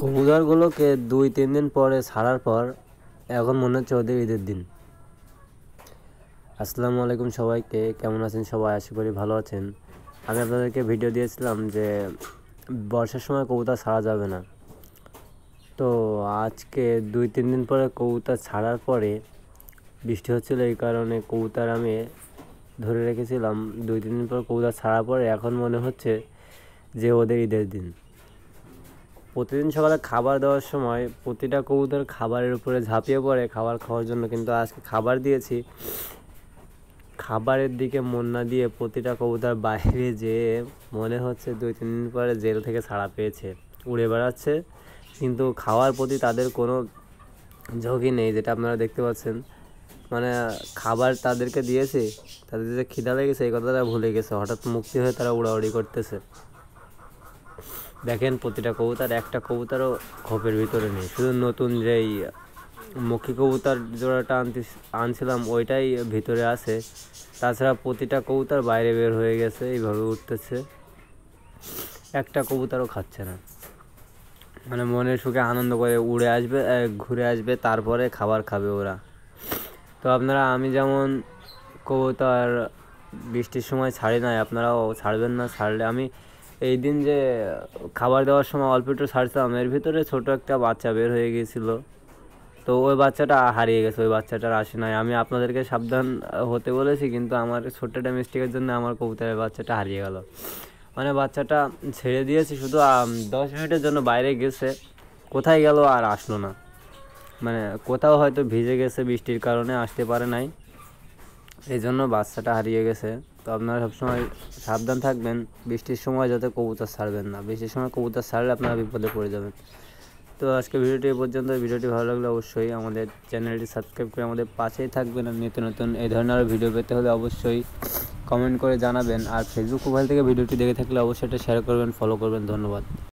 কবুতরগুলোকে 2-3 দিন পরে ছাড়ার পর এখন মনে হচ্ছে ওদের ঈদের দিন। আসসালামু আলাইকুম সবাইকে, কেমন আছেন সবাই? আশা করি ভালো আছেন। আমি আপনাদেরকে ভিডিও দিয়েছিলাম যে বর্ষার সময় কবুতর ছাড়া যাবে না। তো আজকে 2-3 দিন পরে কবুতর ছাড়ার পরে বৃষ্টি হচ্ছিল, এই কারণে কবুতর আমি ধরে রেখেছিলাম। 2-3 দিন পর কবুতর ছাড়ার পরে এখন মনে হচ্ছে যে ওদের ঈদের দিন। প্রতিদিন সকালে খাবার দেওয়ার সময় প্রতিটা কবুতর খাবারের উপরে ঝাঁপিয়ে পড়ে খাবার খাওয়ার জন্য, কিন্তু আজকে খাবার দিয়েছি, খাবারের দিকে মন না দিয়ে প্রতিটা কবুতর বাইরে যেয়ে মনে হচ্ছে 2-3 দিন পরে জেল থেকে ছাড়া পেয়েছে, উড়ে বেড়াচ্ছে, কিন্তু খাওয়ার প্রতি তাদের কোনো ঝোঁকি নেই। যেটা আপনারা দেখতে পাচ্ছেন, মানে খাবার তাদেরকে দিয়েছে, তাদের যে খিদা লেগেছে এই কথাটা ভুলে গেছে, হঠাৎ মুক্তি হয়ে তারা উড়াউড়ি করতেছে। দেখেন প্রতিটা কবুতর, একটা কবুতরও খোপের ভিতরে নেই, শুধু নতুন যেই মক্ষী কবুতর জোড়াটা আনছিলাম ওইটাই ভিতরে আছে। তাছাড়া প্রতিটা কবুতর বাইরে বের হয়ে গেছে, এইভাবে উঠতেছে, একটা কবুতরও খাচ্ছে না। মানে মনের সুখে আনন্দ করে উড়ে আসবে, ঘুরে আসবে, তারপরে খাবার খাবে ওরা। তো আপনারা, আমি যেমন কবুতর বৃষ্টির সময় ছাড়ি নাই, আপনারাও ছাড়বেন না। ছাড়লে আমি এই দিন যে খাবার দেওয়ার সময় অল্প একটু ছাড়ছিলাম, এর ভিতরে ছোট একটা বাচ্চা বের হয়ে গিয়েছিল। তো ওই বাচ্চাটা হারিয়ে গেছে, ওই বাচ্চাটার আসে নাই। আমি আপনাদেরকে সাবধান হতে বলেছি, কিন্তু আমার ছোট্ট একটা মিস্টেকের জন্য আমার কবুতরের বাচ্চাটা হারিয়ে গেল। মানে বাচ্চাটা ছেড়ে দিয়েছি, শুধু 10 মিনিটের জন্য বাইরে গেছে, কোথায় গেল আর আসলো না। মানে কোথাও হয়তো ভিজে গেছে, বৃষ্টির কারণে আসতে পারে নাই, এই জন্য বাচ্চাটা হারিয়ে গেছে। তো আপনারা সবসময় সাবধান থাকবেন, বৃষ্টির সময় যাতে কবুতর ছাড়বেন না। বৃষ্টির সময় কবুতর ছাড়লে আপনারা বিপদে পড়ে যাবেন। তো আজকে ভিডিওটি এই পর্যন্ত। ভিডিওটি ভালো লাগলে অবশ্যই আমাদের চ্যানেলটি সাবস্ক্রাইব করে আমাদের পাশেই থাকবেন। আর নিত্য নতুন এই ধরনের আরও ভিডিও পেতে হলে অবশ্যই কমেন্ট করে জানাবেন। আর ফেসবুক প্রোফাইল থেকে ভিডিওটি দেখে থাকলে অবশ্যই এটা শেয়ার করবেন, ফলো করবেন। ধন্যবাদ।